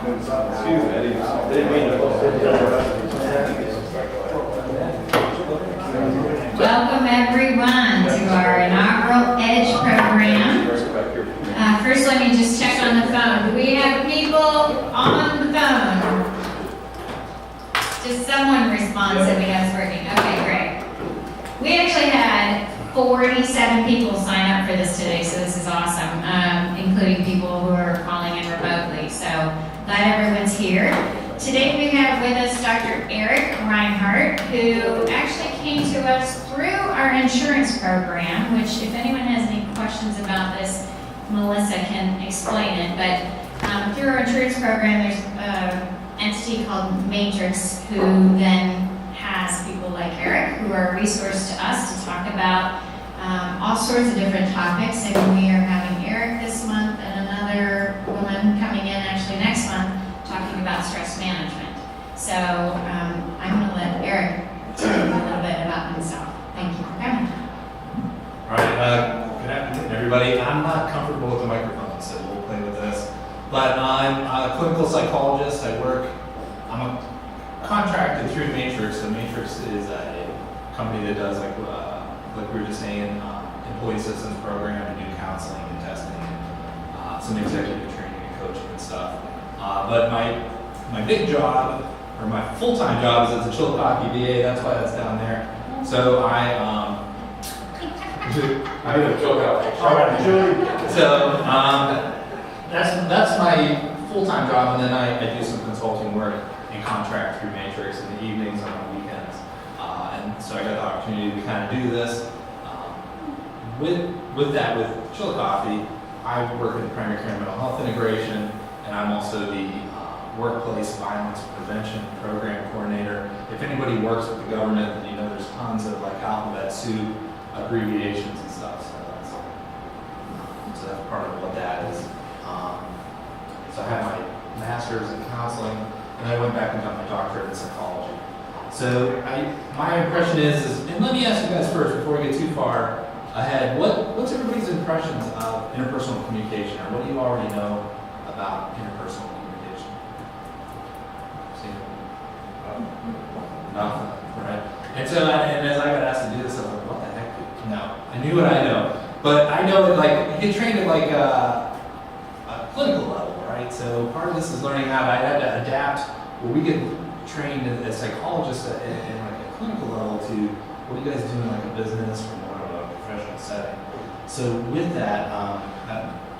Excuse me, I didn't mean to post it. Welcome everyone to our inaugural EDGE program. First, let me just check on the phone. Do we have people on the phone? Just someone responds that we have is working. Okay, great. We actually had 47 people sign up for this today, so this is awesome, including people who are calling in remotely. So glad everyone's here. Today we have with us Dr. Eric Reinhardt, who actually came to us through our insurance program, which if anyone has any questions about this, Melissa can explain it. But through our insurance program, there's an entity called Matrix, who then has people like Eric, who are a resource to us to talk about all sorts of different topics. And we are having Eric this month and another woman coming in actually next month talking about stress management. So I'm going to let Eric tell you a little bit about himself. Thank you for coming. All right, good afternoon, everybody. I'm not comfortable with the microphone, so we'll play with this. But I'm a clinical psychologist. I'm a contracted through Matrix. So Matrix is a company that does like we were just saying, employee assistance program and do counseling and testing and some executive training and coaching and stuff. But my big job, or my full-time job, is as a Chillicothe VA. That's why that's down there. So that's my full-time job, and then I do some consulting work and contract through Matrix in the evenings and on weekends. And so I got the opportunity to kind of do this. With Chillicothe, I work in the primary care mental health integration, and I'm also the workplace violence prevention program coordinator. If anybody works with the government, then you know there's tons of like alphabet soup abbreviations and stuff. So that's part of what that is. So I have my master's in counseling, and I went back and got my doctorate in psychology. So my impression is, and let me ask you guys first before we get too far ahead, what's everybody's impressions of interpersonal communication, or what do you already know about interpersonal communication? Nothing, right? And so, and as I got asked to do this, I was like, what the heck? No, I knew what I know, but I know that like you get trained at like a clinical level, right? So part of this is learning how I had to adapt. Well, we get trained as psychologists in like a clinical level to what do you guys do in like a business or more of a professional setting. So with that, I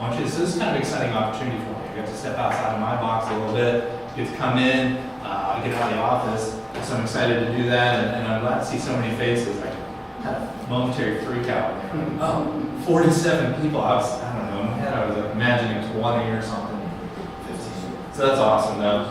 want you to, so this is kind of an exciting opportunity for me. I get to step outside of my box a little bit, get to come in, get out of the office. So I'm excited to do that, and I'm glad to see so many faces. I had a momentary freak out. Oh, 47 people. I don't know, in my head I was like imagining 20 or something, 15. So that's awesome though.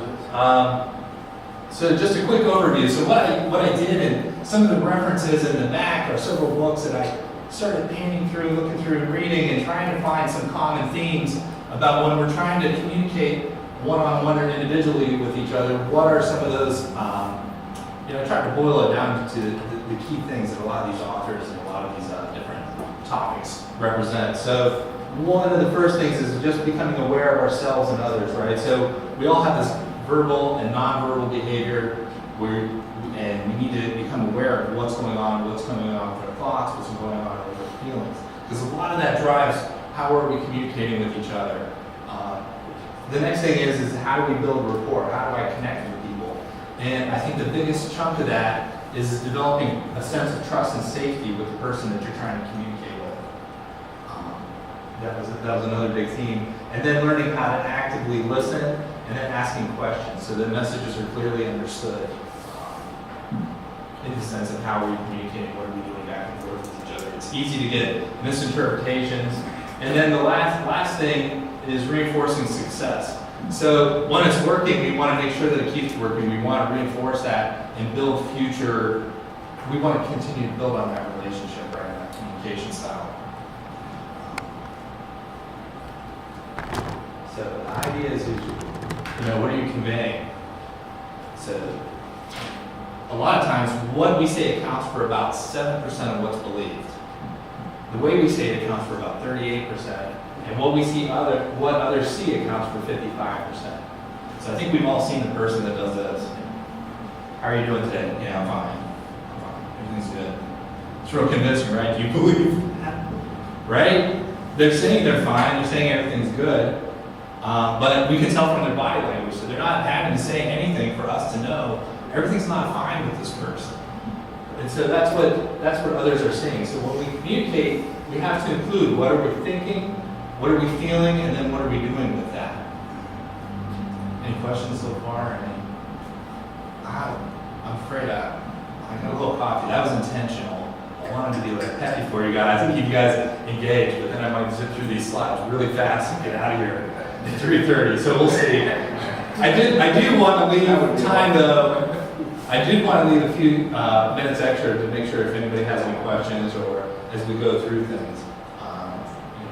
So just a quick overview. So what I did, and some of the references in the back are several books that I started panning through, looking through, and reading, and trying to find some common themes about when we're trying to communicate one-on-one or individually with each other. What are some of those? I tried to boil it down to the key things that a lot of these authors and a lot of these different topics represent. So one of the first things is just becoming aware of ourselves and others, right? So we all have this verbal and nonverbal behavior, and we need to become aware of what's going on with our thoughts, what's going on with our feelings. Because a lot of that drives how are we communicating with each other. The next thing is how do we build rapport? How do I connect with people? And I think the biggest chunk of that is developing a sense of trust and safety with the person that you're trying to communicate with. That was another big theme. And then learning how to actively listen and then asking questions so that messages are clearly understood in the sense of how are we communicating, what are we doing back and forth with each other. It's easy to get misinterpretations. And then the last thing is reinforcing success. So when it's working, we want to make sure that it keeps working. We want to reinforce that and build future. We want to continue to build on that relationship, right, and that communication style. So the idea is, what are you conveying? So a lot of times, what we say accounts for about 7% of what's believed. The way we say it accounts for about 38%, and what others see accounts for 55%. So I think we've all seen the person that does this. How are you doing today? Yeah, I'm fine. Everything's good. It's real convincing, right? Do you believe that? Right? They're saying they're fine, they're saying everything's good, but we can tell from their body language that they're not having to say anything for us to know everything's not fine with this person. And so that's what others are saying. So when we communicate, we have to include what are we thinking, what are we feeling, and then what are we doing with that. Any questions so far? I'm afraid I got a little coffee. That was intentional. I wanted to be like happy for you guys and keep you guys engaged, but then I might zip through these slides really fast and get out of here at 3:30. So we'll see. I do want to leave time though. I did want to leave a few minutes extra to make sure if anybody has any questions or as we go through things,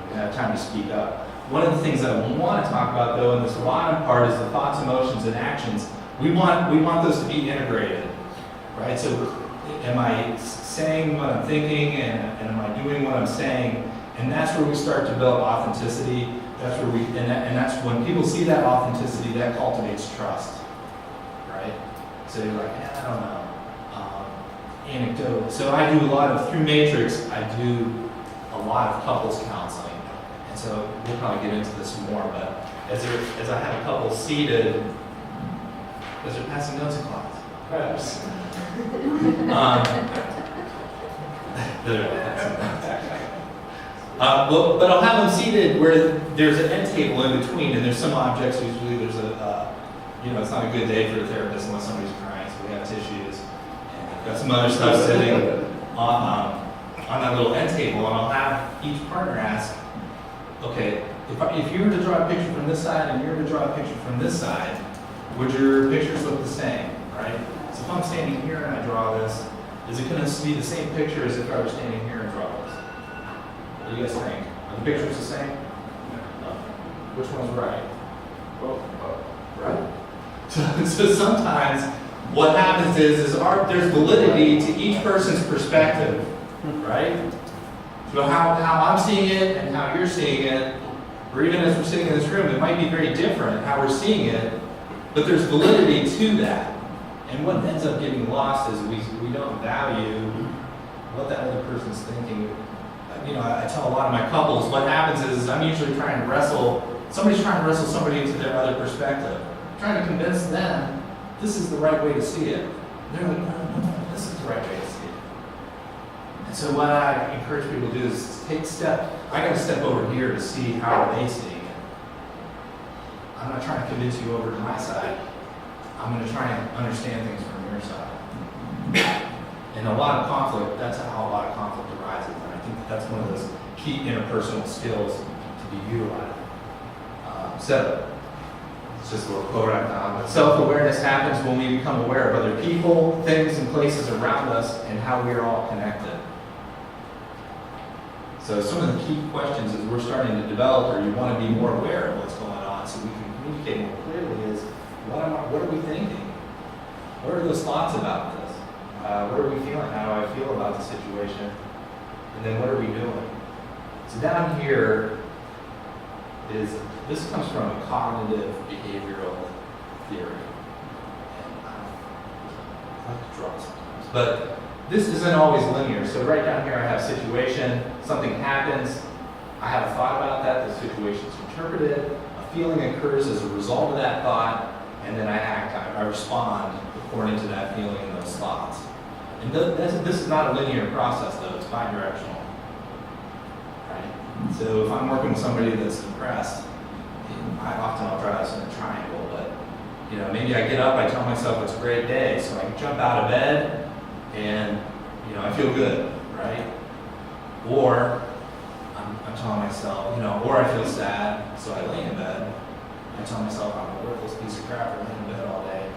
we have time to speak up. One of the things that I want to talk about though in this bottom part is the thoughts, emotions, and actions. We want those to be integrated, right? So am I saying what I'm thinking and am I doing what I'm saying? And that's where we start to build authenticity. That's where and that's when people see that authenticity, that cultivates trust, right? So you're like, I don't know. Anecdote. So I do a lot of, through Matrix, I do a lot of couples counseling. And so we'll probably get into this more, but as I have a couple seated, as they're passing notes in class. Perhaps. But I'll have them seated where there's an end table in between, and there's some objects. Usually, there's it's not a good day for a therapist unless somebody's crying, so we have tissues, and we've got some other stuff sitting on that little end table, and I'll have each partner ask, okay, if you were to draw a picture from this side and you were to draw a picture from this side, would your pictures look the same, right? So if I'm standing here and I draw this, is it going to be the same picture as if I were standing here and draw this? What do you guys think? Are the pictures the same? No. Which one's right? Right. So sometimes what happens is there's validity to each person's perspective, right? So how I'm seeing it and how you're seeing it, or even as we're sitting in this room, it might be very different how we're seeing it, but there's validity to that. And what ends up getting lost is we don't value what that other person's thinking. I tell a lot of my couples, what happens is I'm usually trying to wrestle somebody into their other perspective. I'm trying to convince them this is the right way to see it. And they're like, no, this is the right way to see it. And so what I encourage people to do is I got to step over here to see how are they seeing it. I'm not trying to convince you over to my side. I'm going to try and understand things from your side. And a lot of conflict, that's how a lot of conflict arises. And I think that's one of those key interpersonal skills to be utilized. So, it's just a little quote I found. Self-awareness happens when we become aware of other people, things, and places around us and how we are all connected. So some of the key questions as we're starting to develop, or you want to be more aware of what's going on so we can communicate more clearly is, what are we thinking? What are those thoughts about this? What are we feeling? How do I feel about the situation? And then what are we doing? So down here this comes from a cognitive behavioral theory. And I like to draw sometimes. But this isn't always linear. So right down here I have situation, something happens, I have a thought about that, the situation's interpreted, a feeling occurs as a result of that thought, and then I act, I respond according to that feeling and those thoughts. And this is not a linear process though, it's bi-directional. Right? So if I'm working with somebody that's depressed, I'll draw this in a triangle, but maybe I get up, I tell myself it's a great day, so I jump out of bed and I feel good, right? Or I'm telling myself, or I feel sad, so I lay in bed. I tell myself I'm a worthless piece of crap, I lay in bed all day,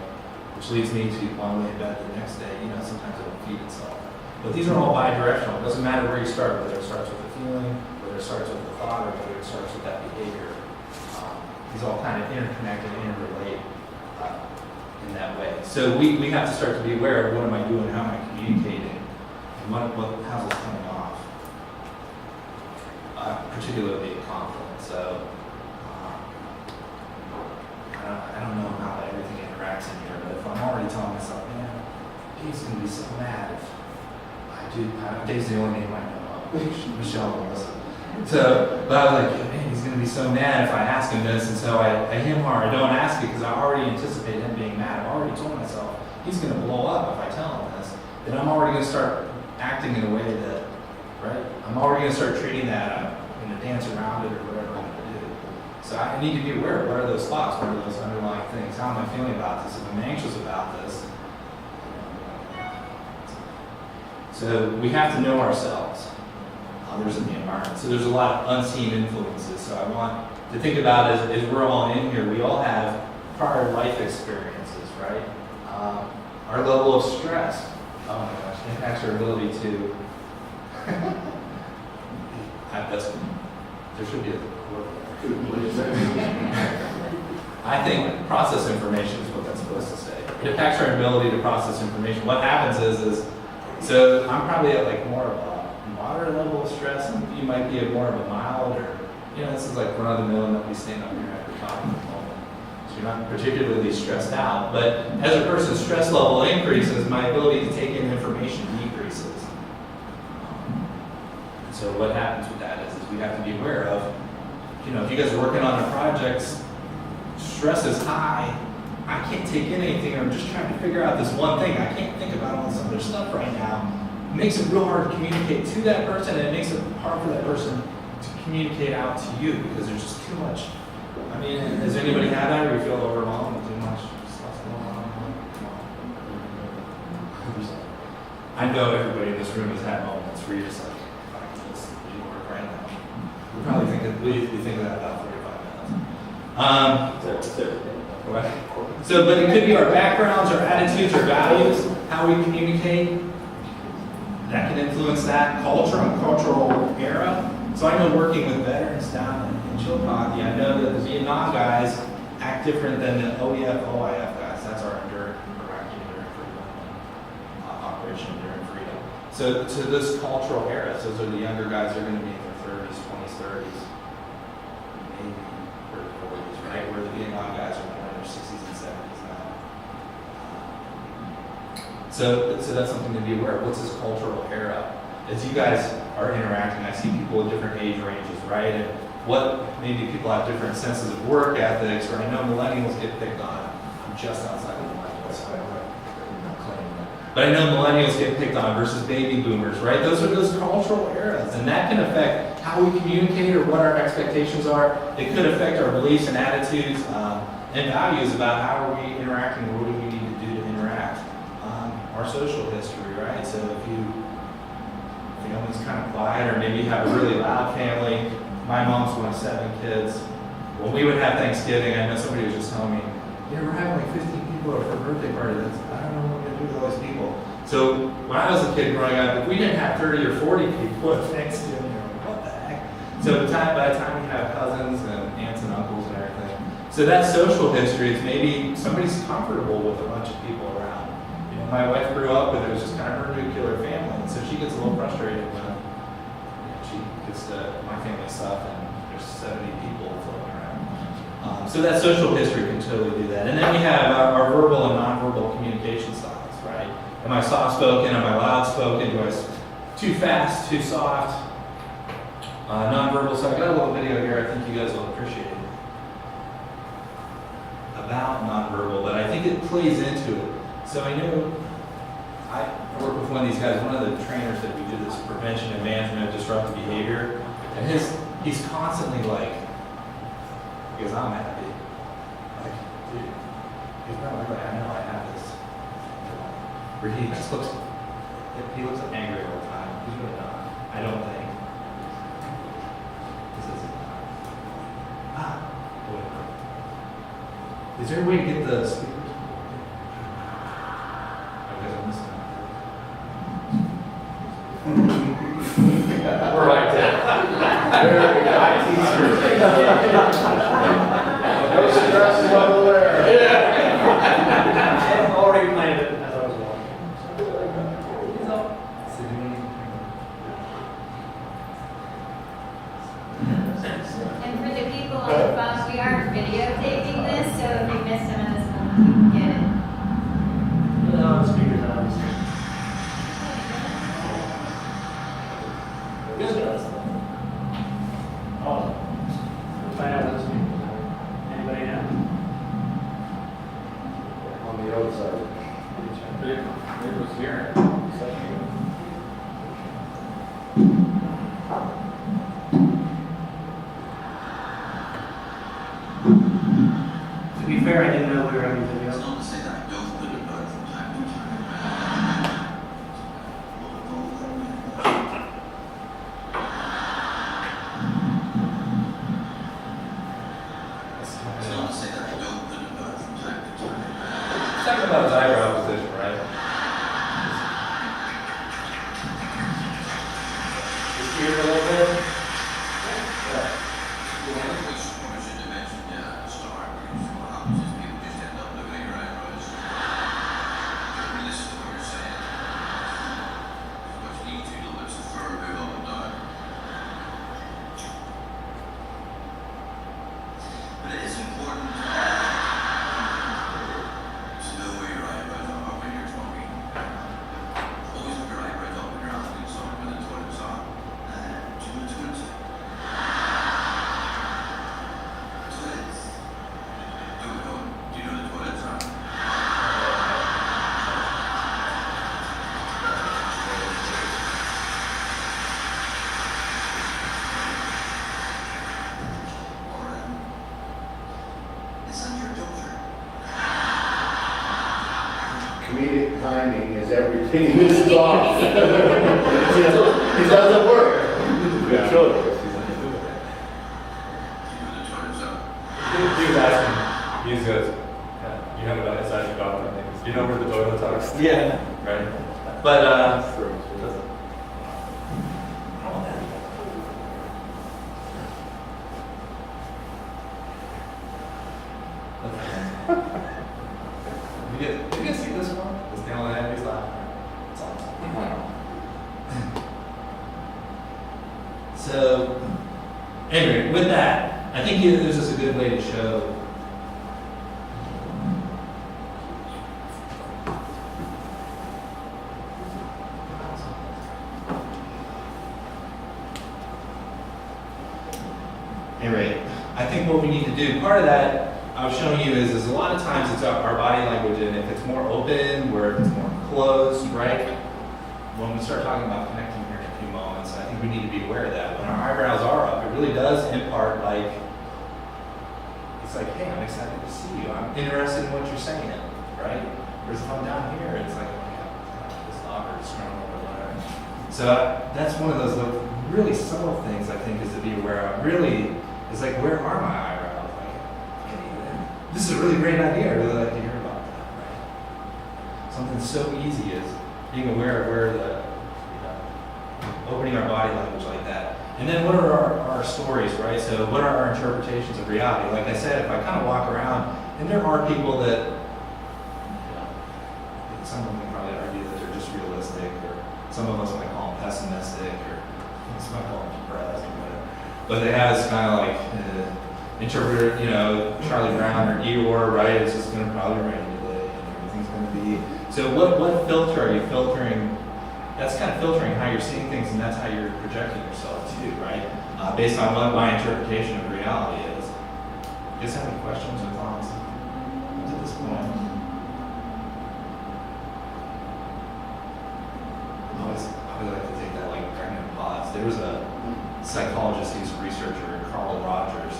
which leads me to want to lay in bed the next day. Sometimes it'll feed itself. But these are all bi-directional. It doesn't matter where you start, whether it starts with a feeling, whether it starts with a thought, or whether it starts with that behavior. These all kind of interconnect and interrelate in that way. So we have to start to be aware of what am I doing, how am I communicating, and how's this coming off, particularly in conflict. So I don't know how Dave's gonna be so mad if Dave's the only name I know of. Michelle was. So, but I was like, man, he's gonna be so mad if I ask him this, and so I hem hard. I don't ask it because I already anticipate him being mad. I've already told myself he's gonna blow up if I tell him this. Then I'm already gonna start acting in a way that, right? I'm already gonna start treating that. I'm gonna dance around it or whatever I'm gonna do. So I need to be aware of what are those thoughts, what are those underlying things. How am I feeling about this? If I'm anxious about this. So we have to know ourselves, others in the environment. So there's a lot of unseen influences. So I want to think about as we're all in here, we all have prior life experiences, right? Our level of stress, oh my gosh, impacts our ability to, there should be a I think process information is what that's supposed to say. It impacts our ability to process information. What happens is so I'm probably at like more of a moderate level of stress, and you might be at more of a mild, or, this is like run of the mill, and that we stand up here after talking at the moment. So you're not particularly stressed out, but as a person's stress level increases, my ability to take in information decreases. So what happens with that is we have to be aware of, if you guys are working on a project, stress is high, I can't take in anything, or I'm just trying to figure out this one thing. I can't think about all this other stuff right now. It makes it real hard to communicate to that person, and it makes it hard for that person to communicate out to you because there's just too much. I mean, has anybody had that, or you feel overwhelmed with too much stuff going on? I know everybody in this room has had moments where you're just like, fuck, this didn't work right now. We probably think that, we think of that about 45 minutes. So, but it could be our backgrounds, our attitudes, our values, how we communicate. That can influence that cultural era. So I know working with veterans down in Chillicothe, I know that the Vietnam guys act different than the OEF, OIF guys. That's our Iraqi Enduring Freedom, Operation Enduring Freedom. So to this cultural era, so those are the younger guys, they're going to be in their 30s, 20s, 30s, maybe 40s, right? Where the Vietnam guys are in their 60s and 70s now. So that's something to be aware of. What's this cultural era? As you guys are interacting, I see people with different age ranges, right? And what maybe people have different senses of work ethics, or I know millennials get picked on. I'm just outside of millennials, so I'm not claiming that. But I know millennials get picked on versus baby boomers, right? Those are those cultural eras, and that can affect how we communicate or what our expectations are. It could affect our beliefs and attitudes and values about how are we interacting, what do we need to do to interact. Our social history, right? So if family's kind of quiet, or maybe you have a really loud family. My mom's one of 7 kids. When we would have Thanksgiving, I know somebody was just telling me, we're having like 15 people over for a birthday party. I don't know what we're going to do with all these people. So when I was a kid growing up, if we didn't have 30 or 40 people at Thanksgiving, what the heck? So by the time we have cousins and aunts and uncles and everything. So that social history is maybe somebody's comfortable with a bunch of people around. My wife grew up with, it was just kind of her nuclear family, and so she gets a little frustrated when she gets to my family stuff and there's 70 people floating around. So that social history can totally do that. And then we have our verbal and nonverbal communication styles, right? Am I soft-spoken? Am I loud-spoken? Do I too fast, too soft? Nonverbal, so I got a little video here I think you guys will appreciate about nonverbal, but I think it plays into it. So I know I work with one of these guys, one of the trainers that we do this prevention and management of disruptive behavior, and he's constantly like, because I'm happy, like, dude, he's probably like, I know I have this, where he just looks angry all the time. He's really not. I don't think. Wait. Is there a way to get the speakers? We're right there. No stress level there. Yeah. Already planned it as I was walking. And for the people on the phone, we are videotaping this, so if you miss some of this, you can get it. No, the speaker's on. It was here. To be fair, I didn't know we were having video. It's not to say that I don't put it back from time to time. It's not to say that I don't put it back from time to time. Let's talk about his eyebrow position, right? Just here a little bit. Which should have mentioned, yeah, at the start, because what happens is people just end up looking at your eyebrows. Don't listen to what you're saying. What you need to do is further move up and down. But it is important to know where your eyebrows are when you're talking. Always have your eyebrows up when you're asking someone where the toilets are. Do you know the toilets? Toilets? Do you know the toilets are? Or, is that your daughter? Comedic timing is everything in this talk. It doesn't work. Yeah. Sure. Do you know the toilets are? He was asking, he's good. You have about his eyes doctor things. You know where the toilets are? Yeah. Right? But, you get see this one? This nail on the head, he's laughing. It's awesome. So, anyway, with that, I think this is a good way to show. Anyway, I think what we need to do, part of that I was showing you is a lot of times it's our body language, and if it's more open, where if it's more closed, right? When we start talking about connecting here in a few moments, I think we need to be aware of that. When our eyebrows are up, it really does impart like, it's like, hey, I'm excited to see you. I'm interested in what you're saying, right? Whereas if I'm down here, it's like, oh my God, this awkward, scrum over there. So that's one of those really subtle things I think is to be aware of. Really, it's like, where are my eyebrows? This is a really great idea. I really like to hear about that, right? Something so easy as being aware of where opening our body language like that. And then what are our stories, right? So what are our interpretations of reality? Like I said, if I kind of walk around, and there are people that, some of them can probably argue that they're just realistic, or some of us might call them pessimistic, or some might call them depressed, or whatever. But they have this kind of like, interpret, Charlie Brown or Eeyore, right? It's just going to probably rain today, and everything's going to be. So what filter are you filtering? That's kind of filtering how you're seeing things, and that's how you're projecting yourself too, right? Based on what my interpretation of reality is. You guys have any questions or thoughts up to this point? I always like to take that like pregnant pause. There was a psychologist, he's a researcher, Carl Rogers.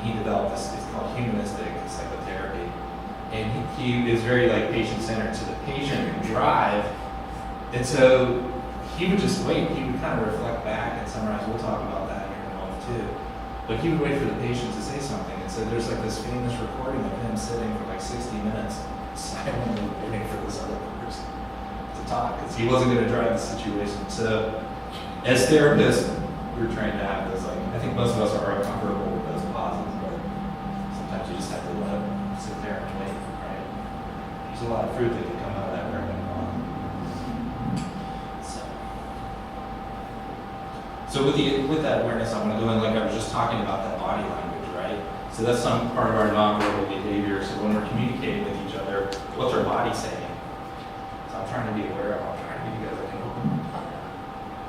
He developed this, it's called humanistic psychotherapy. And he is very like patient-centered, so the patient would drive. And so he would just wait, he would kind of reflect back and summarize, we'll talk about that here in a moment too. But he would wait for the patient to say something. And so there's like this famous recording of him sitting for like 60 minutes, silently waiting for this other person to talk, because he wasn't going to drive the situation. So as therapists, we're trained to have those, like, I think most of us are uncomfortable with those pauses, but sometimes you just have to let them sit there and wait, right? There's a lot of fruit that can come out of that pregnant pause. So with that awareness, I want to go in, like I was just talking about that body language, right? So that's some part of our nonverbal behavior. So when we're communicating with each other, what's our body saying? So I'm trying to be aware of, I'm trying to give you guys like an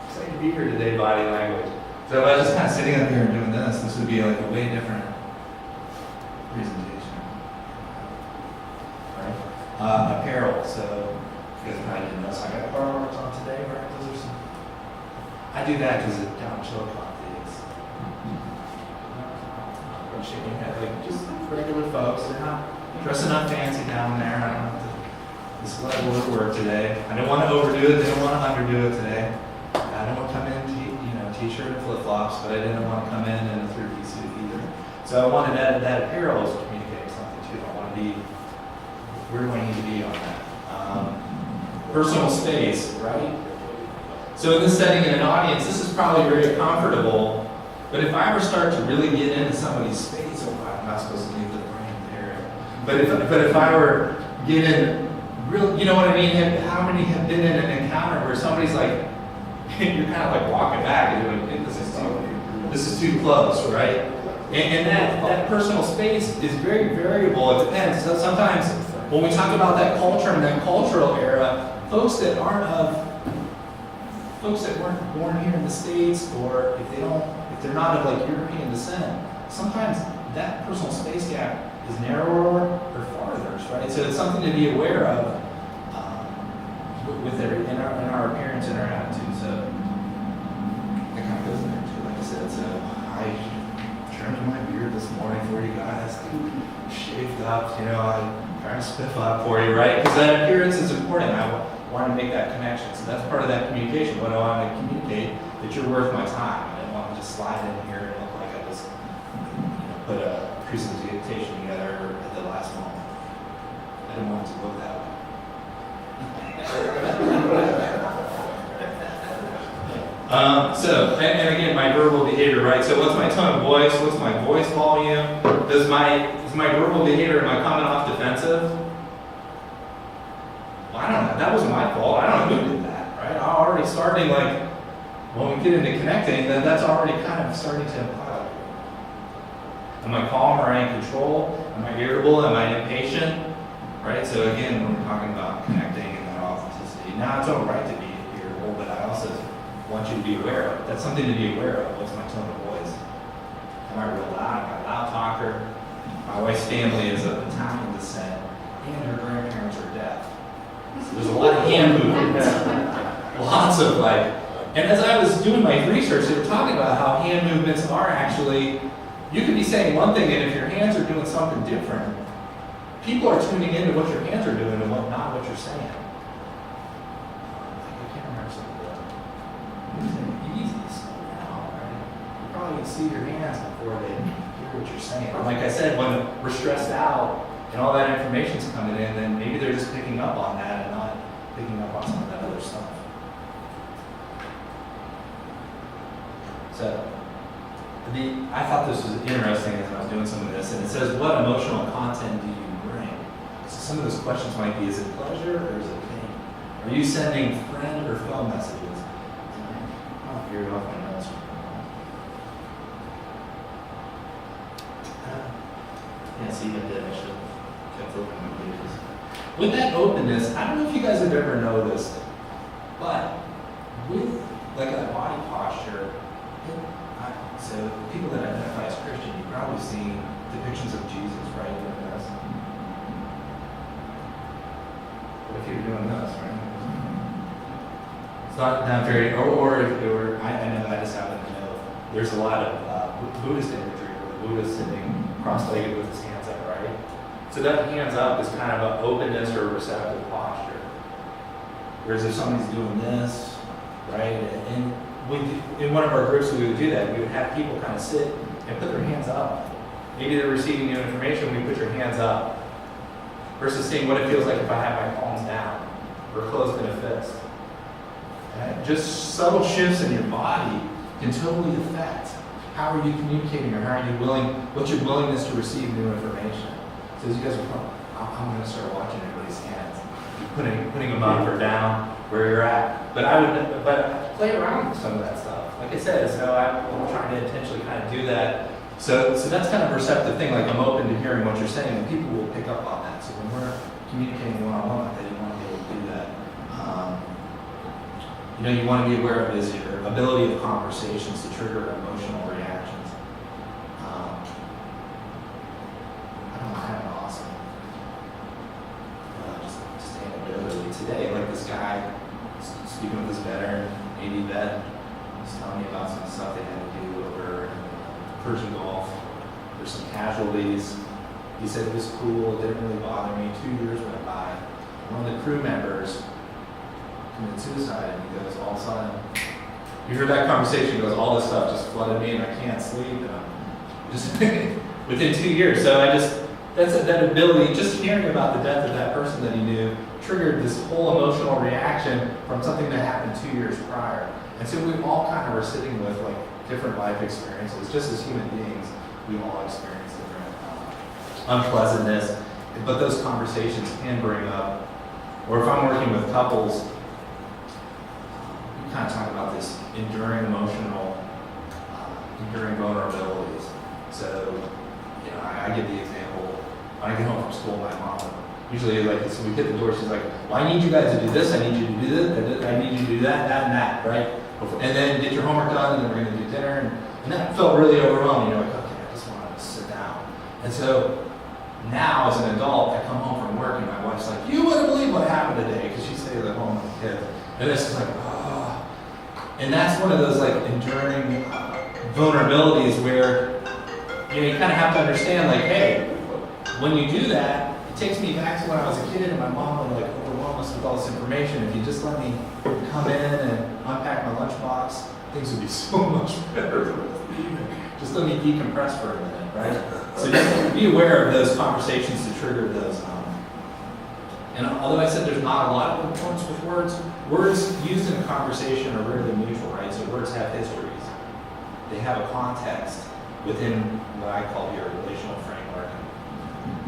excited to be here today, body language. So if I was just kind of sitting up here and doing this would be like a way different presentation, right? Apparel. So You guys probably didn't know, so I got bar marks on today, right? Those are some. I do that because it down Chillicothe is. I'm shaking head, like just regular folks. They're not dressing up fancy down there. I don't know. This level of work today. I don't want to overdo it. They don't want to underdo it today. I don't want to come in, t-shirt and flip-flops, but I didn't want to come in a three-piece suit either. So I wanted that apparel is communicating something too. I want to be where do I need to be on that? Personal space, right? So in this setting in an audience, this is probably very comfortable. But if I ever start to really get into somebody's space, I'm not supposed to leave the brain there. But if I were get in. Real, you know what I mean? How many have been in an encounter where somebody's like, you're kind of like walking back and you're like, this is too close, right? And that personal space is very variable. It depends. So sometimes when we talk about that culture and that cultural era, folks that weren't born here in the States, or if they're not of like European descent, sometimes that personal space gap is narrower or farther, right? So it's something to be aware of in our appearance and our attitude. So that kind of goes in there too, like I said. So I trimmed my beard this morning for you guys, shaved up, I trying to spiff up for you, right? Because that appearance is important. I want to make that connection. So that's part of that communication. What I want to communicate that you're worth my time. I didn't want to just slide in here and look like I just put a presentation together at the last moment. I didn't want it to look that way. And again, my verbal behavior, right? So what's my tone of voice? What's my voice volume? Is my verbal behavior, am I coming off defensive? Well, I don't know. That wasn't my fault. I don't know who did that, right? I'm already starting like, when we get into connecting, then that's already kind of starting to imply. Am I calm? Or am I in control? Am I irritable? Am I impatient? Right? So again, when we're talking about connecting and that authenticity, now it's all right to be irritable, but I also want you to be aware of. That's something to be aware of. What's my tone of voice? Am I real loud? Am I a loud talker? My wife's family is of Italian descent, and her grandparents are deaf. So there's a lot of hand movements. Lots of and as I was doing my research, they were talking about how hand movements are actually, you could be saying one thing, and if your hands are doing something different, people are tuning into what your hands are doing and not what you're saying. I can't remember something. Easy, slow down, right? You probably can see your hands before they hear what you're saying. And like I said, when we're stressed out and all that information's coming in, then maybe they're just picking up on that and not picking up on some of that other stuff. So, I thought this was interesting as I was doing some of this, and it says, what emotional content do you bring? So some of those questions might be, is it pleasure or is it pain? Are you sending friend or foe messages? I'll veer off my notes. Yeah, see, I did. I should have kept open my pages. With that openness, I don't know if you guys have ever noticed, but with like a body posture, so people that identify as Christian, you've probably seen depictions of Jesus, right? Doing this. What if you're doing this, right? It's not very, or I know I just happen to know there's a lot of Buddhist imagery where the Buddha's sitting cross-legged with his hands up, right? So that hands up is kind of an openness or a receptive posture. Whereas if somebody's doing this, right, and in one of our groups, we would do that. We would have people kind of sit and put their hands up. Maybe they're receiving new information. We put your hands up versus seeing what it feels like if I have my palms down or closed in a fist. And just subtle shifts in your body can totally affect how are you communicating or how are you what's your willingness to receive new information. So as you guys are, I'm going to start watching everybody's hands, putting them up or down where you're at. But I play around with some of that stuff. Like I said, so I'm trying to intentionally kind of do that. So that's kind of a receptive thing. Like I'm open to hearing what you're saying, and people will pick up on that. So when we're communicating one-on-one, you want to be able to do that. You want to be aware of is your ability of conversations to trigger emotional reactions. I don't know, kind of awesome. Just anecdotally today, like this vet was telling me about some stuff they had to do over in Persian Gulf. There's some casualties. He said it was cool, it didn't really bother me. 2 years went by. One of the crew members committed suicide, and he goes, all of a sudden, you heard that conversation, he goes, all this stuff just flooded me and I can't sleep. And I'm just within 2 years. So that ability, just hearing about the death of that person that he knew, triggered this whole emotional reaction from something that happened 2 years prior. And so we all kind of were sitting with like different life experiences. Just as human beings, we all experience different unpleasantness. But those conversations can bring up, or if I'm working with couples, we kind of talk about this enduring enduring vulnerabilities. So, I give the example, when I get home from school, my mom, usually so we hit the door, she's like, well, I need you guys to do this, I need you to do this, I need you to do that, that, and that, right? And then get your homework done, and then we're going to do dinner, and that felt really overwhelming. You're like, okay, I just want to sit down. And so now, as an adult, I come home from work, and my wife's like, you wouldn't believe what happened today, because she stays at home with the kids. And it's just like, oh. And that's one of those like enduring vulnerabilities where you kind of have to understand, like, hey, when you do that, it takes me back to when I was a kid and my mom would like overwhelm us with all this information. If you just let me come in and unpack my lunchbox, things would be so much better. Just let me decompress for a minute, right? So just be aware of those conversations to trigger those. And although I said there's not a lot of importance with words used in a conversation are rarely neutral, right? So words have histories. They have a context within what I call your relational framework.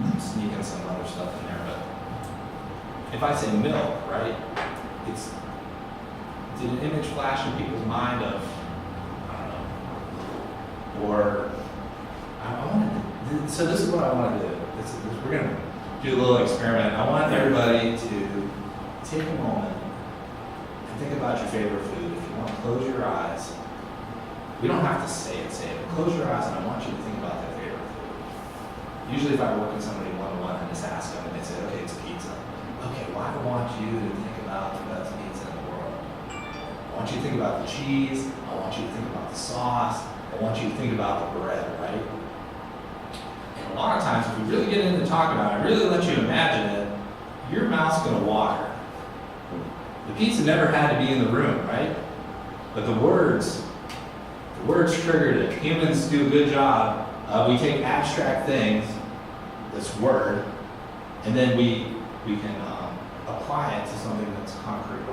I'm sneaking some other stuff in there, but if I say milk, right, did an image flash in people's mind of, I don't know, or so this is what I want to do. We're going to do a little experiment. I want everybody to take a moment and think about your favorite food. If you want to close your eyes, we don't have to say it, but close your eyes and I want you to think about their favorite food. Usually if I work with somebody one-on-one, I just ask them and they say, okay, it's pizza. Okay, well, I want you to think about the best pizza in the world. I want you to think about the cheese. I want you to think about the sauce. I want you to think about the bread, right? And a lot of times, if we really get into talking about it, really let you imagine it, your mouth's going to water. The pizza never had to be in the room, right? But the words triggered it. Humans do a good job. We take abstract things, this word, and then we can apply it to something that's concrete.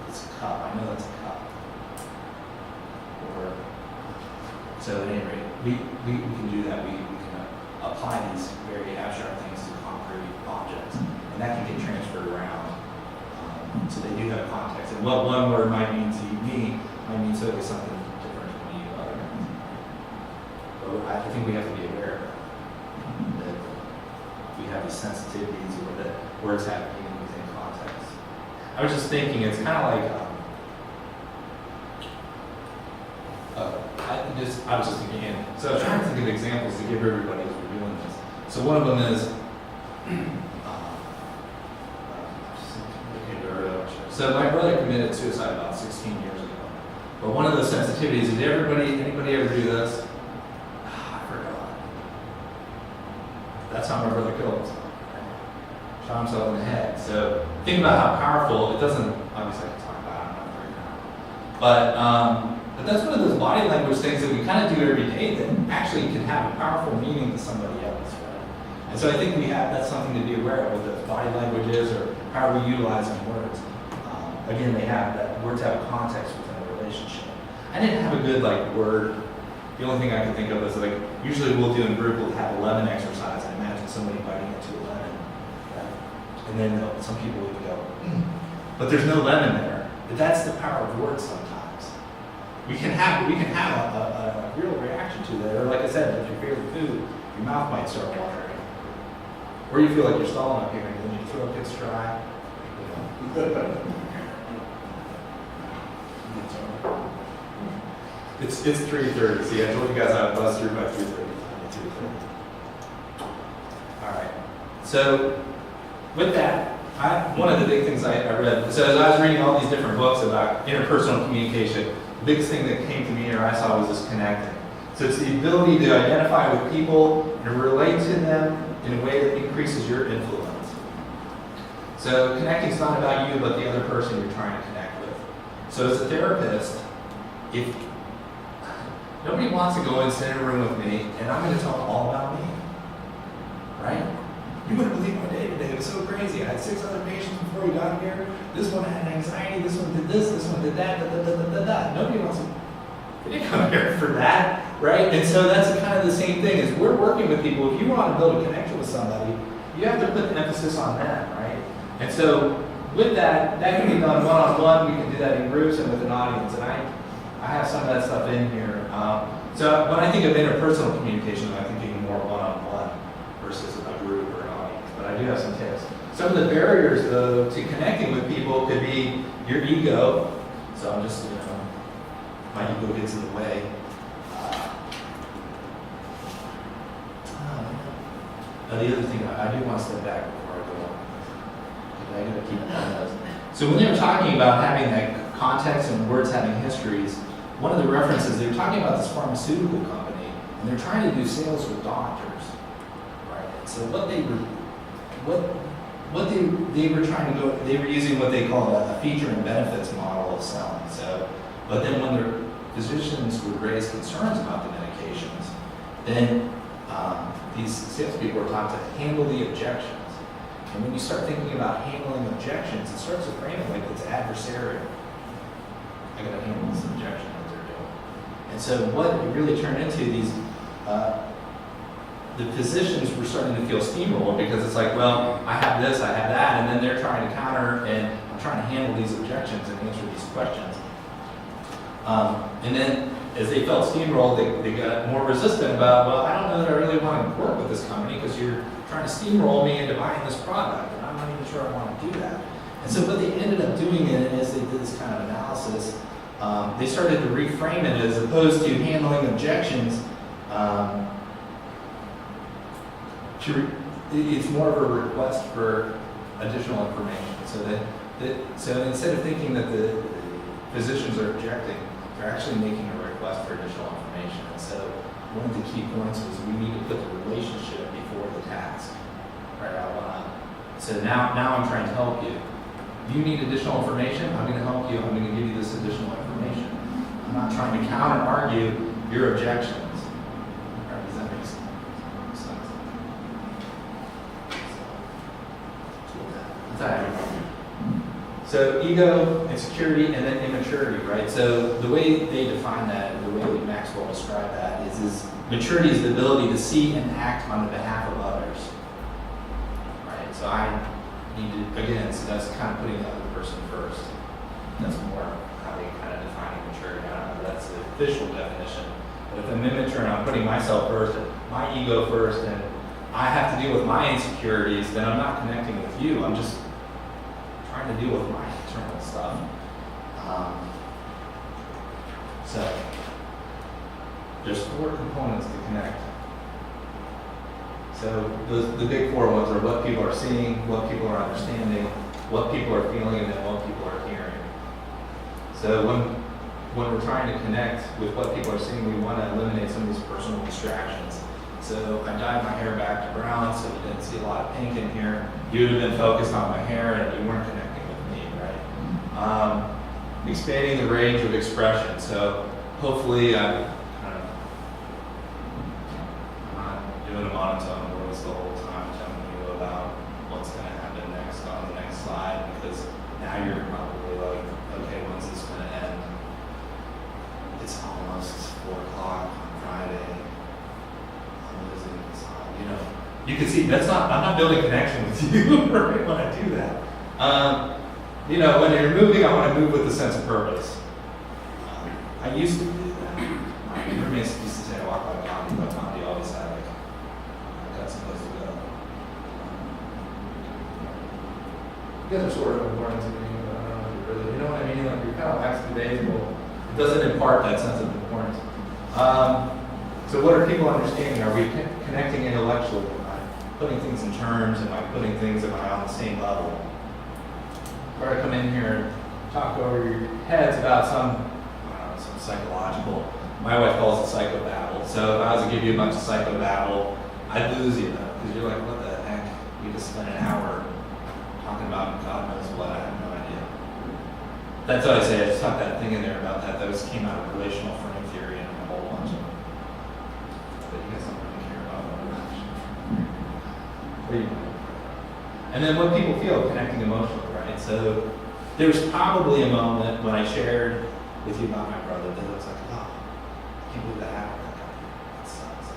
It's a cup. I know that's a cup. So at any rate, we can do that. We can apply these very abstract things to concrete objects, and that can get transferred around. So they do have context. And what one word might mean to me might mean totally something different to me to other. But I think we have to be aware that we have these sensitivities or that words have meaning within context. I was just thinking, it's kind of like, I was just thinking, so I was trying to think of examples to give everybody as we're doing this. So one of them is, so my brother committed suicide about 16 years ago. But one of those sensitivities, did anybody ever do this? I forgot. That's how my brother killed himself. Shot himself in the head. So think about how powerful, it doesn't, obviously I can talk about it, I'm not very powerful. But that's one of those body language things that we kind of do every day that actually can have a powerful meaning to somebody else, right? And so I think that's something to be aware of, what the body language is or how we utilize words. Again, words have a context within a relationship. I didn't have a good word. The only thing I can think of is usually we'll do in group, we'll have a lemon exercise. I imagine somebody biting into a lemon, right? And then some people would go, but there's no lemon there. But that's the power of words sometimes. We can have a real reaction to that. Or like I said, if your favorite food, your mouth might start watering. Or you feel like you're stalling up here and then your throat gets dry. It's 3:30. See, I told you guys I would bust through by 3:30. All right. So with that, one of the big things I read, so as I was reading all these different books about interpersonal communication, the biggest thing that came to me or I saw was this connecting. So it's the ability to identify with people and relate to them in a way that increases your influence. So connecting is not about you, but the other person you're trying to connect with. So as a therapist, if nobody wants to go and sit in a room with me and I'm going to talk all about me, right? You wouldn't believe my day today. It was so crazy. I had 6 other patients before you got here. This one had anxiety. This one did this one did that. Nobody wants to. They didn't come here for that, right? And so that's kind of the same thing. Is we're working with people. If you want to build a connection with somebody, you have to put the emphasis on them, right? And so with that can be done one-on-one. We can do that in groups and with an audience. And I have some of that stuff in here. So when I think of interpersonal communication, I'm thinking more one-on-one versus a group or an audience. But I do have some tips. Some of the barriers, though, to connecting with people could be your ego. So I'm just, my ego gets in the way. The other thing, I do want to step back before I go on. I gotta keep an eye on those. So when they were talking about having that context and words having histories, one of the references, they were talking about this pharmaceutical company, and they're trying to do sales with doctors, right? So what they were trying to go, they were using what they call a feature and benefits model of selling. So, but then when their physicians would raise concerns about the medications, then these salespeople were taught to handle the objections. And when you start thinking about handling objections, it starts to frame it like it's adversarial. I gotta handle this objection that they're doing. And so what it really turned into, these the physicians were starting to feel steamrolled because it's like, well, I have this, I have that, and then they're trying to counter, and I'm trying to handle these objections and answer these questions. And then as they felt steamrolled, they got more resistant about, well, I don't know that I really want to work with this company because you're trying to steamroll me into buying this product, and I'm not even sure I want to do that. And so what they ended up doing in it is they did this kind of analysis. They started to reframe it as opposed to handling objections. It's more of a request for additional information. So instead of thinking that the physicians are objecting, they're actually making a request for additional information. And so one of the key points was we need to put the relationship before the task. Right? So now I'm trying to help you. You need additional information, I'm going to help you, I'm going to give you this additional information. I'm not trying to counter-argue your objections. Right, does that make sense? So ego, insecurity, and then immaturity, right? So the way they define that, the way Maxwell described that is maturity is the ability to see and act on behalf of others. Right? So I need to, again, so that's kind of putting the other person first. That's more how they kind of define maturity. I don't know if that's the official definition. But if I'm immature and I'm putting myself first, my ego first, and I have to deal with my insecurities, then I'm not connecting with you. I'm just trying to deal with my internal stuff. So there's 4 components to connect. So the big 4 ones are what people are seeing, what people are understanding, what people are feeling, and then what people are hearing. So when we're trying to connect with what people are seeing, we want to eliminate some of these personal distractions. So I dyed my hair back to brown, so you didn't see a lot of pink in here. You would have been focused on my hair, and you weren't connecting with me, right? Expanding the range of expression. So hopefully I'm not doing a monotone voice the whole time telling you about what's going to happen next on the next slide, because now you're probably like, okay, when's this going to end? It's almost 4 o'clock on Friday. I'm losing this on, you can see I'm not building connection with you right when I do that. When you're moving, I want to move with a sense of purpose. I used to do that. My roommates used to say I walk like Gandhi, but Gandhi always had like, I got someplace to go. You guys are sort of important to me, but I don't know if you really, you know what I mean? Like you're kind of lackadaisical. It doesn't impart that sense of importance. So what are people understanding? Are we connecting intellectually? Am I putting things in terms? Am I putting things, am I on the same level? or come in here and talk over your heads about some, I don't know, some psychological, my wife calls it psychobabble. So if I was to give you a bunch of psychobabble, I'd lose you though, because you're like, what the heck? You just spent an hour talking about God knows what, I have no idea. That's what I say, I just tucked that thing in there about that. Those came out of relational frame theory and a whole bunch of them. But you guys don't really care about that. And then what people feel connecting emotionally, right? So there was probably a moment when I shared with you about my brother that it was like, oh, I can't believe that happened. That sucks,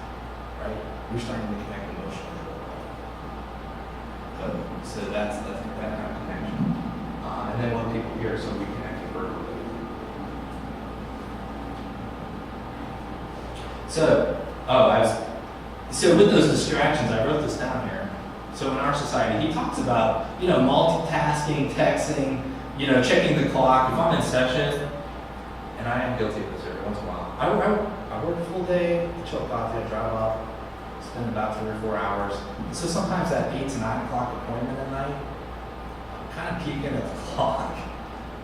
right? You're starting to connect emotionally. So that's that kind of connection. And then when people hear, so we connect verbally. So with those distractions, I wrote this down here. So in our society, he talks about, multitasking, texting, checking the clock. If I'm in session, and I am guilty of this every once in a while, I work a full day, chill coffee, I drive up, spend about 3 or 4 hours. So sometimes that 8 to 9 o'clock appointment at night, I'm kind of peeking at the clock,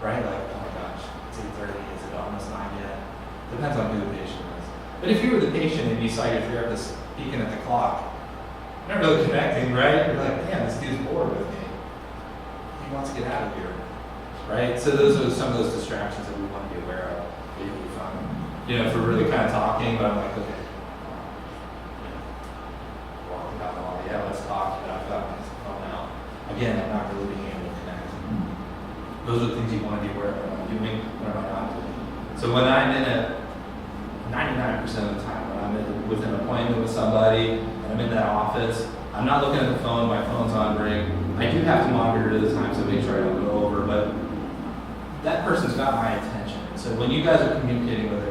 right? Like, oh my gosh, it's 8:30, is it almost 9 yet? Depends on who the patient is. But if you were the patient and you saw your therapist peeking at the clock, you're not really connecting, right? You're like, man, this dude's bored with me. He wants to get out of here, right? So those are some of those distractions that we want to be aware of. It would be fun, if we're really kind of talking, but I'm like, okay, walking down the hall, yeah, let's talk, but I've got my phone out. Again, I'm not really being able to connect. Those are the things you want to be aware of. What am I doing? What am I not doing? So when I'm in a 99% of the time, when I'm with an appointment with somebody, and I'm in that office, I'm not looking at the phone, my phone's on ring. I do have to monitor the time to make sure I don't go over, but that person's got my attention. So when you guys are communicating with